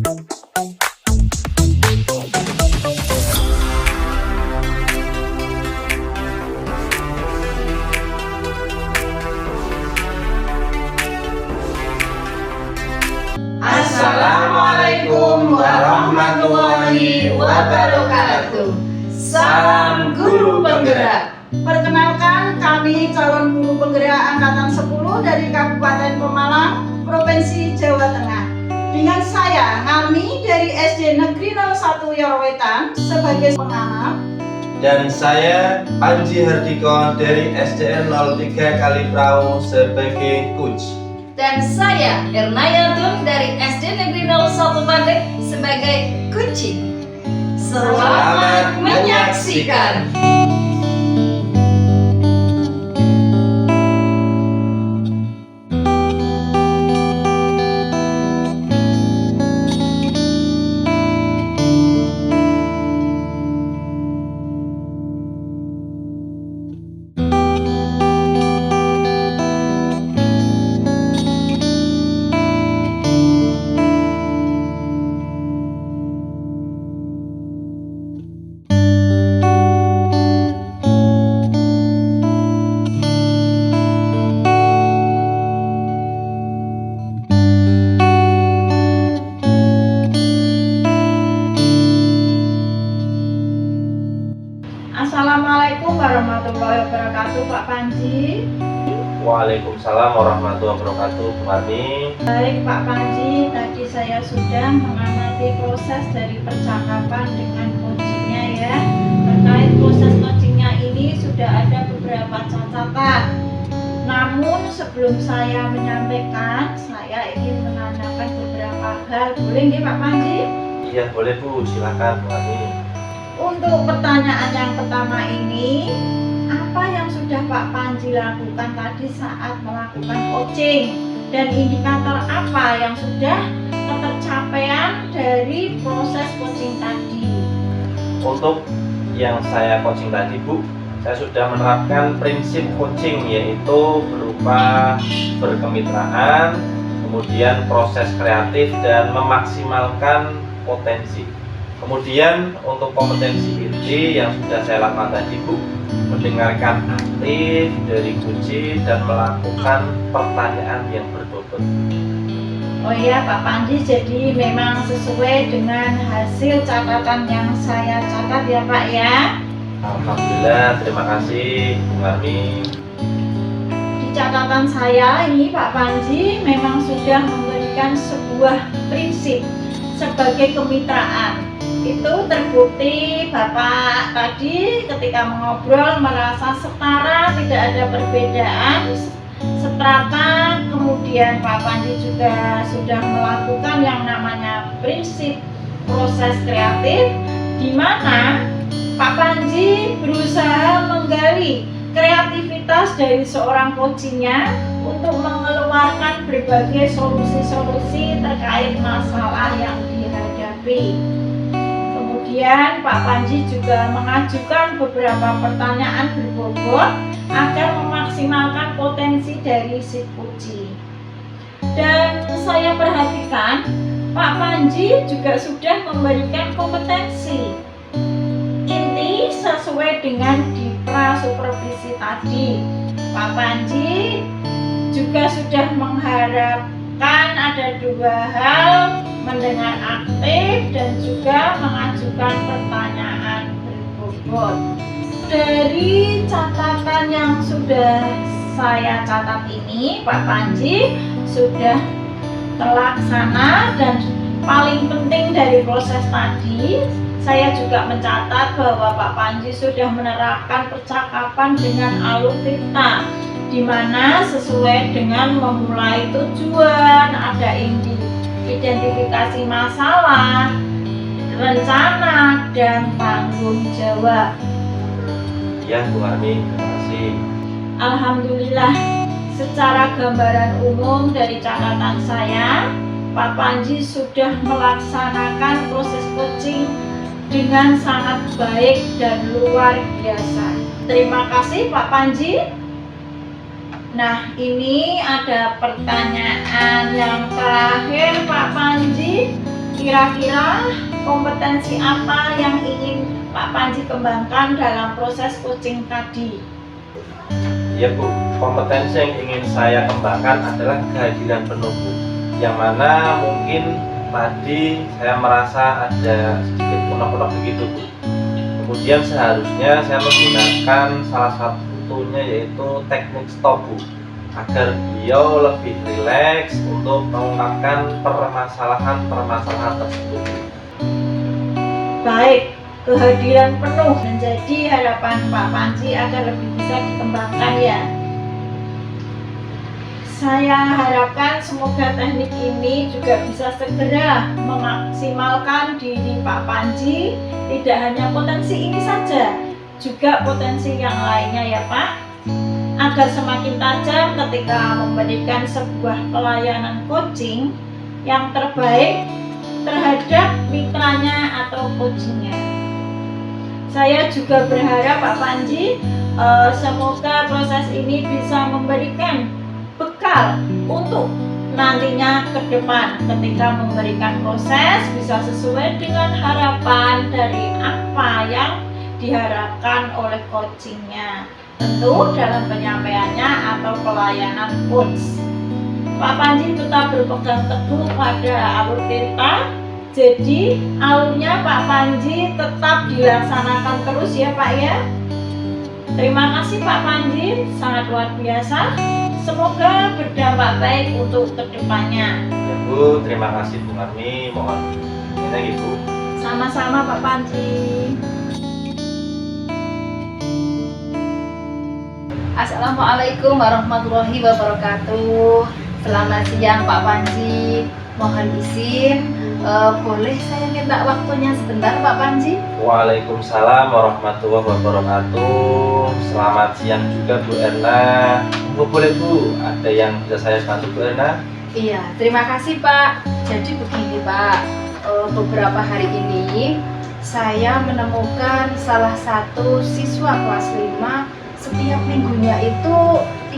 Assalamualaikum warahmatullahi wabarakatuh. Salam Guru Penggerak. Perkenalkan, kami calon guru penggerak angkatan 10 dari Kabupaten Pemalang, Provinsi Jawa Tengah. Dengan saya Ngami dari SD Negeri 01 Yorowetan sebagai pengamat, dan saya Panji Hardiko dari SDN 03 Kaliprau sebagai coach. Dan saya Ernayatun dari SD Negeri 01 Pandeg sebagai coaching. Selamat menyaksikan. Assalamualaikum warahmatullahi wabarakatuh, Pak Panji. Waalaikumsalam warahmatullahi wabarakatuh, Bu Marni. Baik Pak Panji, tadi saya sudah mengamati proses dari percakapan dengan coachingnya ya. Terkait proses coachingnya ini sudah ada beberapa catatan. Namun sebelum saya menyampaikan, saya ingin menanyakan beberapa hal. Boleh nggih Pak Panji? Iya boleh Bu, silakan Bu Marni. Untuk pertanyaan yang pertama ini, apa yang sudah Pak Panji lakukan tadi saat melakukan coaching, dan indikator apa yang sudah ketercapaian dari proses coaching tadi? Untuk yang saya coaching tadi Bu, saya sudah menerapkan prinsip coaching, yaitu berupa berkemitraan, kemudian proses kreatif dan memaksimalkan potensi. Kemudian untuk kompetensi inti yang sudah saya lakukan tadi Bu, mendengarkan aktif dari kunci dan melakukan pertanyaan yang berbobot. Oh iya Pak Panji, jadi memang sesuai dengan hasil catatan yang saya catat ya Pak ya. Alhamdulillah, terima kasih Bu Marni. Di catatan saya ini Pak Panji memang sudah memberikan sebuah prinsip sebagai kemitraan. Itu terbukti Bapak tadi ketika mengobrol merasa setara, tidak ada perbedaan strata. Kemudian Pak Panji juga sudah melakukan yang namanya prinsip proses kreatif, di mana Pak Panji berusaha menggali kreativitas dari seorang coachingnya untuk mengeluarkan berbagai solusi-solusi terkait masalah yang dihadapi. Kemudian Pak Panji juga mengajukan beberapa pertanyaan berbobot agar memaksimalkan potensi dari si coaching. Dan saya perhatikan Pak Panji juga sudah memberikan kompetensi inti sesuai dengan dipra supervisi tadi. Pak Panji juga sudah mengharapkan ada dua hal, mendengar aktif dan juga mengajukan pertanyaan berbobot. Dari catatan yang sudah saya catat ini, Pak Panji sudah terlaksana, dan paling penting dari proses tadi, saya juga mencatat bahwa Pak Panji sudah menerapkan percakapan dengan alur dikta, di mana sesuai dengan memulai tujuan, ada identifikasi masalah, rencana, dan tanggung jawab. Ya Bu Marni, terima kasih. Alhamdulillah, secara gambaran umum dari catatan saya, Pak Panji sudah melaksanakan proses coaching dengan sangat baik dan luar biasa. Terima kasih Pak Panji. Nah, ini ada pertanyaan yang terakhir Pak Panji. Kira-kira kompetensi apa yang ingin Pak Panji kembangkan dalam proses coaching tadi? Ya Bu, kompetensi yang ingin saya kembangkan adalah kehadiran penuh Bu. Yang mana mungkin tadi saya merasa ada sedikit unek-unek begitu Bu. Kemudian seharusnya saya menggunakan salah satunya yaitu teknik stop Bu, agar beliau lebih rileks untuk mengungkapkan permasalahan tersebut. Baik, kehadiran penuh menjadi harapan Pak Panji agar lebih bisa dikembangkan ya. Saya harapkan semoga teknik ini juga bisa segera memaksimalkan diri Pak Panji, tidak hanya potensi ini saja, juga potensi yang lainnya ya Pak, agar semakin tajam ketika memberikan sebuah pelayanan coaching yang terbaik terhadap mitranya atau coachingnya. Saya juga berharap Pak Panji semoga proses ini bisa memberikan bekal untuk nantinya ke depan ketika memberikan proses bisa sesuai dengan harapan dari apa yang diharapkan oleh coachingnya, tentu dalam penyampaiannya atau pelayanan coach. Pak Panji tetap berpegang teguh pada alur tirta, jadi alurnya Pak Panji tetap dilaksanakan terus ya Pak ya. Terima kasih Pak Panji, sangat luar biasa. Semoga berdampak baik untuk kedepannya. Ya Bu, terima kasih Bu Marni, mohon ini Ibu. Sama-sama Pak Panji. Assalamualaikum warahmatullahi wabarakatuh. Selamat siang Pak Panji. Mohon izin, boleh saya minta waktunya sebentar Pak Panji? Waalaikumsalam warahmatullahi wabarakatuh. Selamat siang juga Bu Erna. Boleh Bu, ada yang bisa saya bantu Bu Erna? Iya, terima kasih Pak. Jadi begini Pak, beberapa hari ini saya menemukan salah satu siswa kelas 5 setiap minggunya itu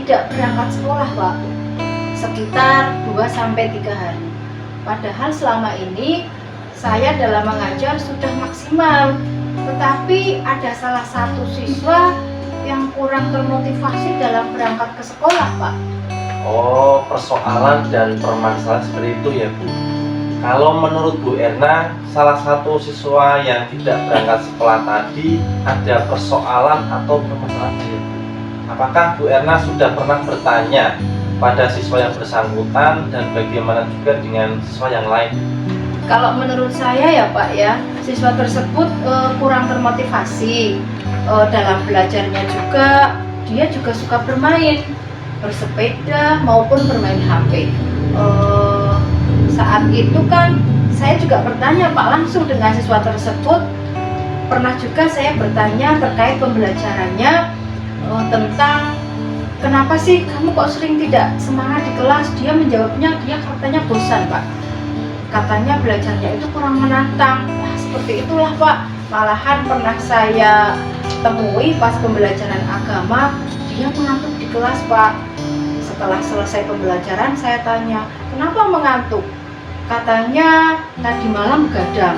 tidak berangkat sekolah Pak, sekitar 2-3 hari. Padahal selama ini saya dalam mengajar sudah maksimal, tetapi ada salah satu siswa yang kurang termotivasi dalam berangkat ke sekolah Pak. Oh, persoalan dan permasalahan seperti itu ya Bu. Kalau menurut Bu Erna, salah satu siswa yang tidak berangkat sekolah tadi ada persoalan atau permasalahan ya Bu? Apakah Bu Erna sudah pernah bertanya pada siswa yang bersangkutan dan bagaimana juga dengan siswa yang lain? Kalau menurut saya ya Pak ya, siswa tersebut kurang termotivasi dalam belajarnya juga. Dia juga suka bermain, bersepeda maupun bermain HP. Saat itu kan saya juga bertanya Pak langsung dengan siswa tersebut. Pernah juga saya bertanya terkait pembelajarannya tentang kenapa sih kamu kok sering tidak semangat di kelas. Dia menjawabnya dia katanya bosan Pak, katanya belajarnya itu kurang menantang. Nah seperti itulah Pak, malahan pernah saya temui pas pembelajaran agama, dia mengantuk di kelas Pak. Setelah selesai pembelajaran saya tanya, kenapa mengantuk? Katanya tadi malam begadang,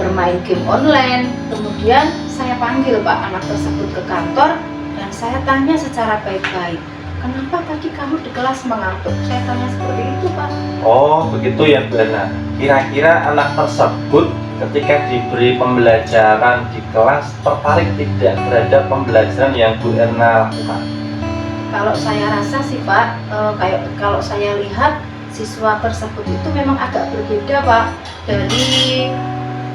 bermain game online. Kemudian saya panggil Pak anak tersebut ke kantor dan saya tanya secara baik-baik, kenapa tadi kamu di kelas mengantuk? Saya tanya seperti itu Pak. Oh begitu ya Bu Erna. Kira-kira anak tersebut ketika diberi pembelajaran di kelas tertarik tidak terhadap pembelajaran yang Bu Erna lakukan? Kalau saya rasa sih Pak, kalau saya lihat siswa tersebut itu memang agak berbeda Pak dari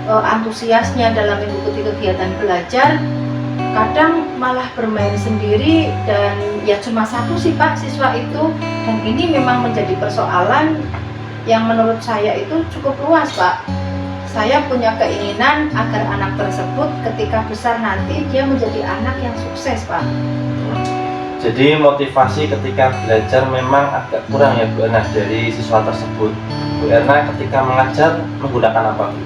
antusiasnya dalam mengikuti kegiatan belajar. Kadang malah bermain sendiri dan ya cuma satu sih Pak siswa itu, dan ini memang menjadi persoalan yang menurut saya itu cukup luas Pak. Saya punya keinginan agar anak tersebut ketika besar nanti dia menjadi anak yang sukses Pak. Jadi motivasi ketika belajar memang agak kurang ya Bu Erna dari siswa tersebut. Bu Erna ketika mengajar menggunakan apa Bu?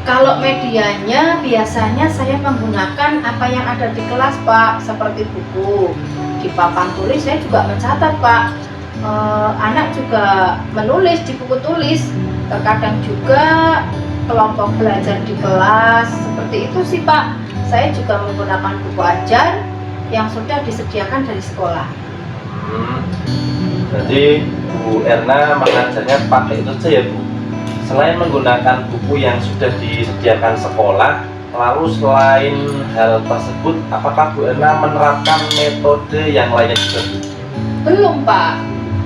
Kalau medianya biasanya saya menggunakan apa yang ada di kelas Pak, seperti buku. Di papan tulis saya juga mencatat Pak. anak juga menulis di buku tulis, terkadang juga kelompok belajar di kelas, seperti itu sih Pak. Saya juga menggunakan buku ajar yang sudah disediakan dari sekolah. Jadi Bu Erna mengajarnya pakai itu saja ya Bu. Selain menggunakan buku yang sudah disediakan sekolah, lalu selain hal tersebut, apakah Bu Erna menerapkan metode yang lainnya juga Bu? Belum Pak,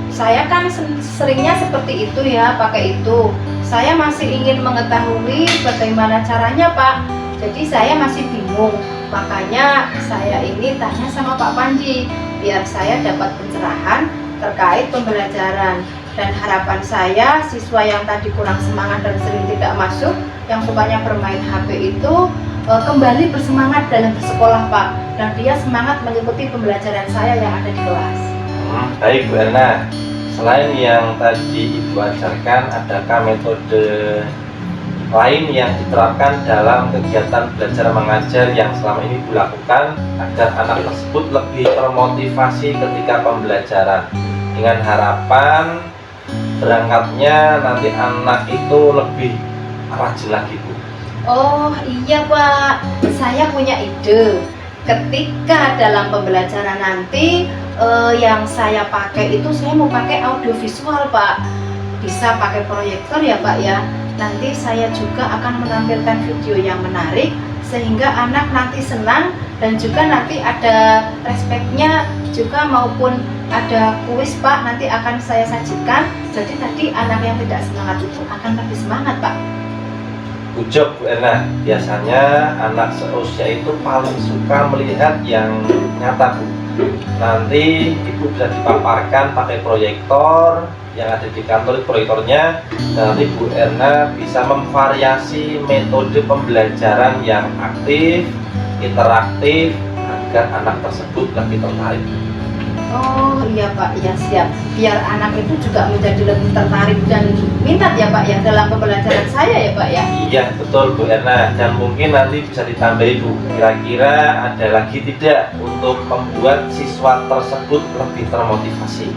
saya kan seringnya seperti itu ya, pakai itu. Saya masih ingin mengetahui bagaimana caranya Pak, jadi saya masih bingung. Makanya saya ini tanya sama Pak Panji, biar saya dapat pencerahan terkait pembelajaran. Dan harapan saya, siswa yang tadi kurang semangat dan sering tidak masuk, yang sukanya bermain HP itu kembali bersemangat dalam bersekolah Pak, dan dia semangat mengikuti pembelajaran saya yang ada di kelas. Baik Bu Erna, selain yang tadi Ibu ajarkan, adakah metode lain yang diterapkan dalam kegiatan belajar mengajar yang selama ini Ibu lakukan agar anak tersebut lebih termotivasi ketika pembelajaran, dengan harapan berangkatnya nanti anak itu lebih rajin lagi Bu? Oh iya Pak, saya punya ide. Ketika dalam pembelajaran nanti yang saya pakai itu, saya mau pakai audiovisual Pak. Bisa pakai proyektor ya Pak ya. Nanti saya juga akan menampilkan video yang menarik sehingga anak nanti senang, dan juga nanti ada respeknya juga, maupun ada kuis Pak, nanti akan saya sajikan. Jadi tadi anak yang tidak semangat itu akan lebih semangat Pak. Ujuk Bu Erna, biasanya anak seusia itu paling suka melihat yang nyata Bu. Nanti Ibu bisa dipaparkan pakai proyektor yang ada di kantor, proyektornya, dan nanti Bu Erna bisa memvariasi metode pembelajaran yang aktif, interaktif, agar anak tersebut lebih tertarik. Oh iya Pak, ya siap. Biar anak itu juga menjadi lebih tertarik dan minat ya Pak ya dalam pembelajaran saya ya Pak ya. Iya betul Bu Erna, dan mungkin nanti bisa ditambahi Bu, kira-kira ada lagi tidak untuk membuat siswa tersebut lebih termotivasi?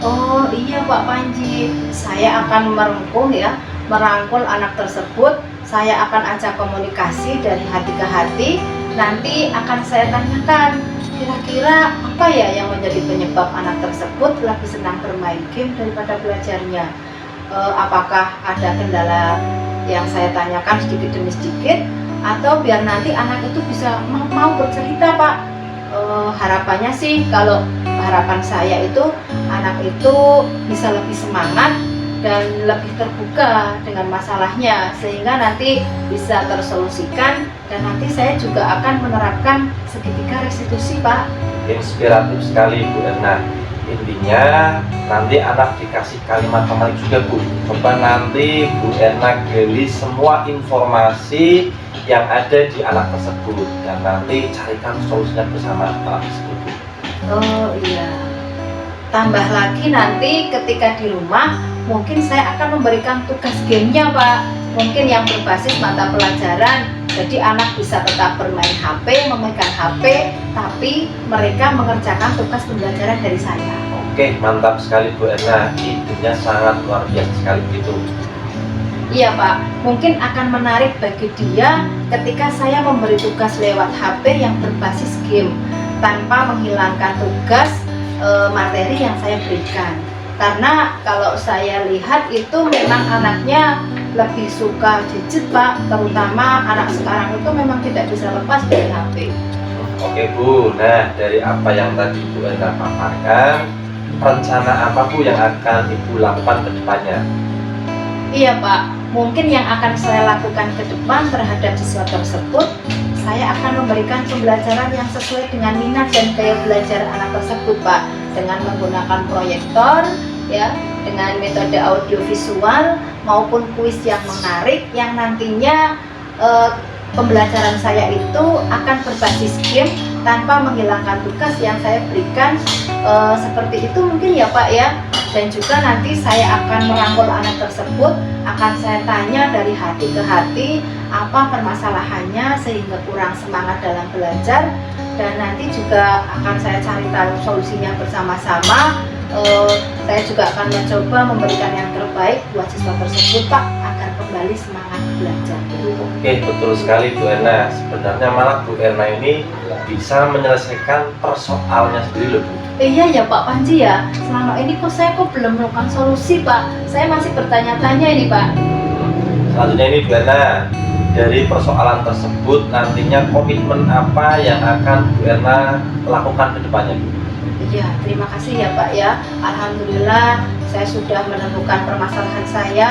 Oh iya Pak Panji, saya akan merangkul anak tersebut. Saya akan ajak komunikasi dari hati ke hati. Nanti akan saya tanyakan, kira-kira apa ya yang menjadi penyebab anak tersebut lebih senang bermain game daripada belajarnya. Apakah ada kendala yang saya tanyakan sedikit demi sedikit, atau biar nanti anak itu bisa mau bercerita Pak. Harapannya sih, kalau harapan saya itu anak itu bisa lebih semangat dan lebih terbuka dengan masalahnya, sehingga nanti bisa tersolusikan, dan nanti saya juga akan menerapkan segitiga restitusi Pak. Inspiratif sekali Bu Erna. Intinya nanti anak dikasih kalimat penarik juga Bu. Coba nanti Bu Erna gali semua informasi yang ada di anak tersebut, dan nanti carikan solusinya bersama anak tersebut Bu. Oh iya. Tambah lagi nanti ketika di rumah, mungkin saya akan memberikan tugas gamenya Pak. Mungkin yang berbasis mata pelajaran. Jadi anak bisa tetap bermain HP, memegang HP, tapi mereka mengerjakan tugas pembelajaran dari saya. Oke, mantap sekali Bu Erna. Idenya sangat luar biasa sekali gitu. Iya Pak, mungkin akan menarik bagi dia ketika saya memberi tugas lewat HP yang berbasis game, tanpa menghilangkan tugas materi yang saya berikan. Karena kalau saya lihat itu memang anaknya lebih suka gadget Pak, terutama anak sekarang itu memang tidak bisa lepas dari HP. Oke Bu, nah dari apa yang tadi Bu Erna paparkan, rencana apa Bu yang akan Ibu lakukan ke depannya? Iya Pak, mungkin yang akan saya lakukan ke depan terhadap siswa tersebut, saya akan memberikan pembelajaran yang sesuai dengan minat dan gaya belajar anak tersebut Pak, dengan menggunakan proyektor ya, dengan metode audiovisual maupun kuis yang menarik, yang nantinya pembelajaran saya itu akan berbasis game tanpa menghilangkan tugas yang saya berikan. Seperti itu mungkin ya Pak ya. Dan juga nanti saya akan merangkul anak tersebut, akan saya tanya dari hati ke hati apa permasalahannya sehingga kurang semangat dalam belajar, dan nanti juga akan saya cari tahu solusinya bersama-sama Saya juga akan mencoba memberikan yang terbaik buat siswa tersebut Pak, agar kembali semangat belajar. Oke, betul sekali Bu Erna. Sebenarnya malah Bu Erna ini bisa menyelesaikan persoalannya sendiri loh Bu. Iya ya Pak Panji ya, selama ini saya belum menemukan solusi Pak. Saya masih bertanya-tanya ini Pak. Selanjutnya ini Bu Erna, dari persoalan tersebut nantinya komitmen apa yang akan Bu Erna lakukan ke depannya Bu? Iya, terima kasih ya Pak ya. Alhamdulillah saya sudah menemukan permasalahan saya.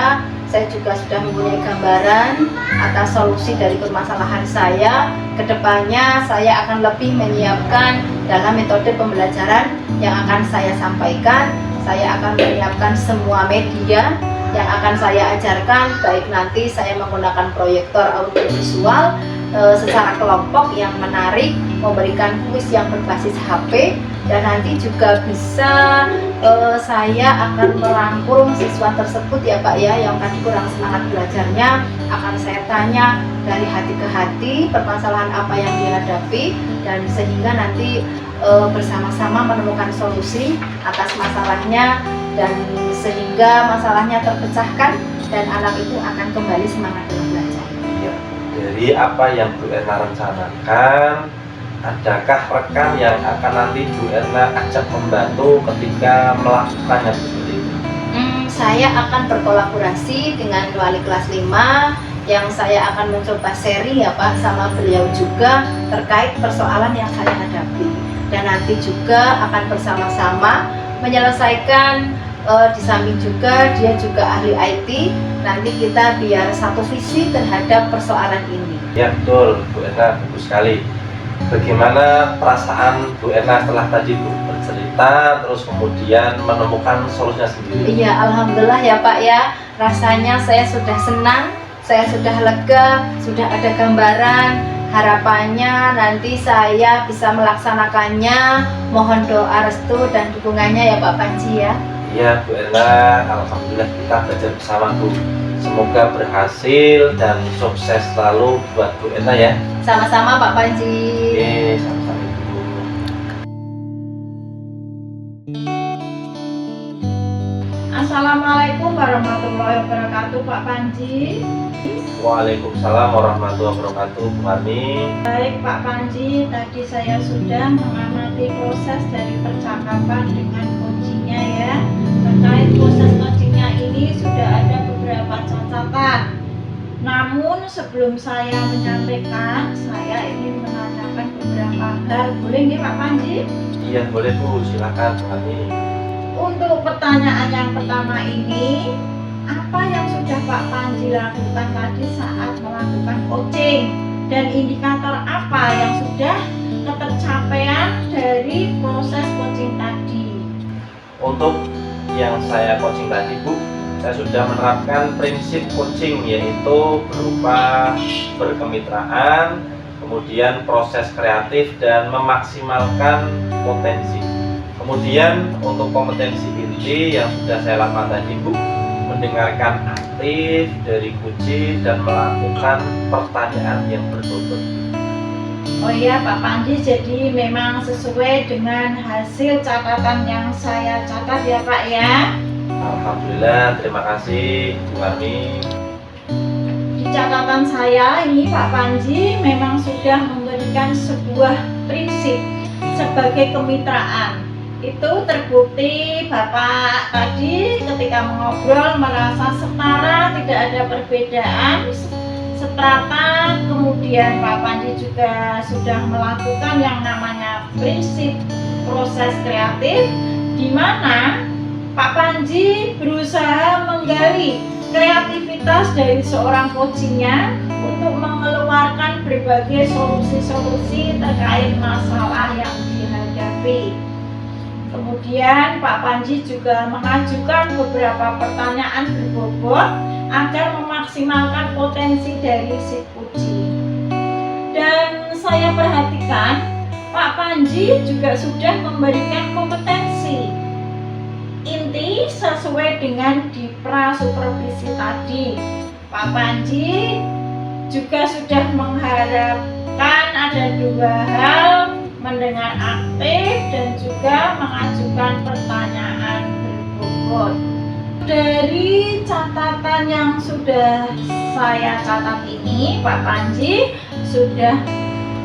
Saya juga sudah mempunyai gambaran atas solusi dari permasalahan saya. Kedepannya saya akan lebih menyiapkan dalam metode pembelajaran yang akan saya sampaikan. Saya akan menyiapkan semua media yang akan saya ajarkan, baik nanti saya menggunakan proyektor audiovisual secara kelompok yang menarik, memberikan kuis yang berbasis HP, dan nanti juga bisa saya akan merangkul siswa tersebut ya Pak ya, yang tadi kurang semangat belajarnya, akan saya tanya dari hati ke hati permasalahan apa yang dihadapi, dan sehingga nanti bersama-sama menemukan solusi atas masalahnya, dan sehingga masalahnya terpecahkan dan anak itu akan kembali semangat dalam belajar. Dari apa yang Bu Erna rencanakan, adakah rekan yang akan nanti Bu Erna ajak membantu ketika melakukannya seperti itu? Saya akan berkolaborasi dengan wali kelas 5 yang saya akan mencoba seri ya Pak sama beliau juga terkait persoalan yang saya hadapi, dan nanti juga akan bersama-sama menyelesaikan. Di samping juga dia juga ahli IT, nanti kita biar satu visi terhadap persoalan ini. Ya betul Bu Erna, bagus sekali. Bagaimana perasaan Bu Erna setelah tadi Bu bercerita terus kemudian menemukan solusinya sendiri? Iya, alhamdulillah ya Pak ya, rasanya saya sudah senang, saya sudah lega, sudah ada gambaran. Harapannya nanti saya bisa melaksanakannya. Mohon doa restu dan dukungannya ya Pak Panji ya. Iya Bu Erna, alhamdulillah kita belajar bersama Bu. Semoga berhasil dan sukses selalu buat Bu Erna ya. Sama-sama Pak Panji. Oke, sama-sama Bu. Assalamualaikum warahmatullahi wabarakatuh Pak Panji. Waalaikumsalam warahmatullahi wabarakatuh Bu Marni. Baik Pak Panji, tadi saya sudah mengamati proses dari percakapan dengan coachingnya ya. Terkait proses coachingnya ini sudah ada beberapa catatan. Namun sebelum saya menyampaikan, saya ingin menanyakan beberapa hal. Boleh nggih Pak Panji? Iya boleh Bu, silakan Bu Marni. Untuk pertanyaan yang pertama ini, apa yang sudah Pak Panji lakukan tadi saat melakukan coaching, dan indikator apa yang sudah ketercapaian dari proses coaching tadi? Untuk yang saya coaching tadi Bu, saya sudah menerapkan prinsip coaching, yaitu berupa berkemitraan, kemudian proses kreatif dan memaksimalkan potensi. Kemudian untuk kompetensi inti yang sudah saya lakukan tadi Bu, mendengarkan aktif dari kunci dan melakukan pertanyaan yang berbobot. Oh iya Pak Panji, jadi memang sesuai dengan hasil catatan yang saya catat ya Pak ya. Alhamdulillah, terima kasih Bu Marni. Di catatan saya ini Pak Panji memang sudah memberikan sebuah prinsip sebagai kemitraan. Itu terbukti Bapak tadi ketika mengobrol merasa setara, tidak ada perbedaan strata. Kemudian Pak Panji juga sudah melakukan yang namanya prinsip proses kreatif, di mana Pak Panji berusaha menggali kreativitas dari seorang coachingnya untuk mengeluarkan berbagai solusi-solusi terkait masalah yang dihadapi. Kemudian Pak Panji juga mengajukan beberapa pertanyaan berbobot agar memaksimalkan potensi dari si coaching. Dan saya perhatikan Pak Panji juga sudah memberikan kompetensi inti sesuai dengan di pra-supervisi tadi. Pak Panji juga sudah mengharapkan ada dua hal, mendengar aktif dan juga mengajukan pertanyaan. tersebut. Dari catatan yang sudah saya catat ini, Pak Panji sudah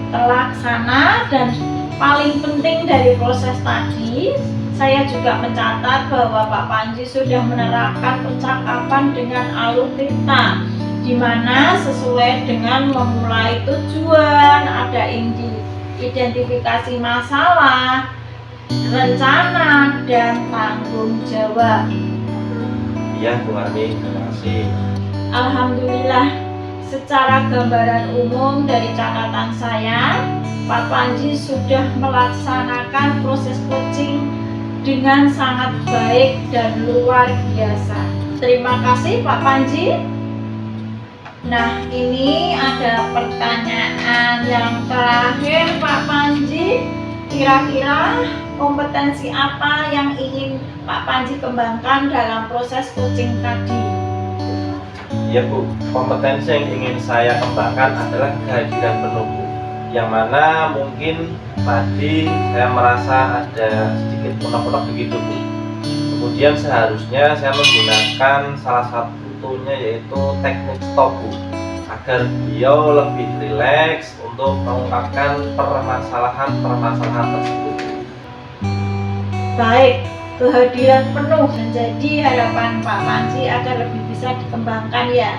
terlaksana, dan paling penting dari proses tadi, saya juga mencatat bahwa Pak Panji sudah menerapkan percakapan dengan alur cerita, di mana sesuai dengan memulai tujuan, ada identifikasi masalah, rencana, dan tanggung jawab. Iya Bu Marni, terima kasih. Alhamdulillah, secara gambaran umum dari catatan saya, Pak Panji sudah melaksanakan proses coaching dengan sangat baik dan luar biasa. Terima kasih Pak Panji. Nah, ini ada pertanyaan yang terakhir Pak Panji. Kira-kira kompetensi apa yang ingin Pak Panji kembangkan dalam proses coaching tadi? Ya Bu, kompetensi yang ingin saya kembangkan adalah kehadiran penuh Bu. Yang mana mungkin tadi saya merasa ada sedikit unek-unek begitu Bu. Kemudian seharusnya saya menggunakan salah satunya yaitu teknik stop Bu, agar beliau lebih rileks untuk mengungkapkan permasalahan tersebut. Baik, kehadiran penuh menjadi harapan Pak Panji agar lebih bisa dikembangkan ya.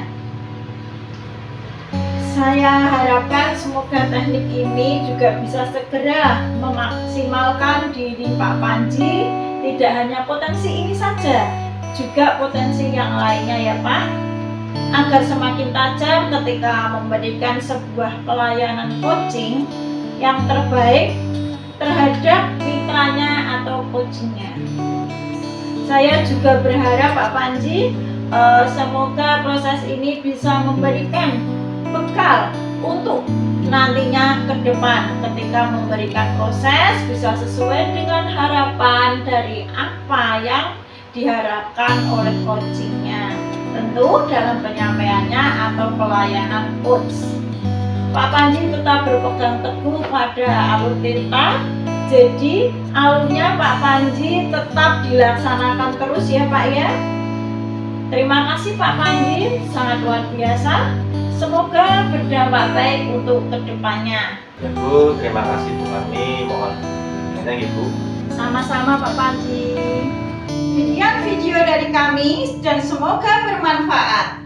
Saya harapkan semoga teknik ini juga bisa segera memaksimalkan diri Pak Panji, tidak hanya potensi ini saja, juga potensi yang lainnya ya Pak, agar semakin tajam ketika memberikan sebuah pelayanan coaching yang terbaik terhadap mitranya atau coachingnya. Saya juga berharap Pak Panji semoga proses ini bisa memberikan bekal untuk nantinya ke depan ketika memberikan proses bisa sesuai dengan harapan dari apa yang diharapkan oleh coachingnya, tentu dalam penyampaiannya atau pelayanan coach. Pak Panji tetap berpegang teguh pada alur cerita, jadi alurnya Pak Panji tetap dilaksanakan terus ya Pak ya. Terima kasih Pak Panji, sangat luar biasa. Semoga berdampak baik untuk kedepannya. Ya Bu, terima kasih Bu Marni, mohon berkenan Ibu. Sama-sama Pak Panji. Sekian video dari kami dan semoga bermanfaat.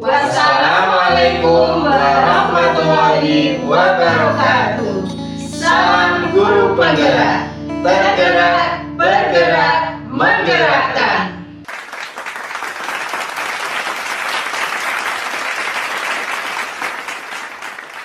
Wassalamualaikum warahmatullahi wabarakatuh. Salam Guru Penggerak, tergerak, bergerak, menggerakkan.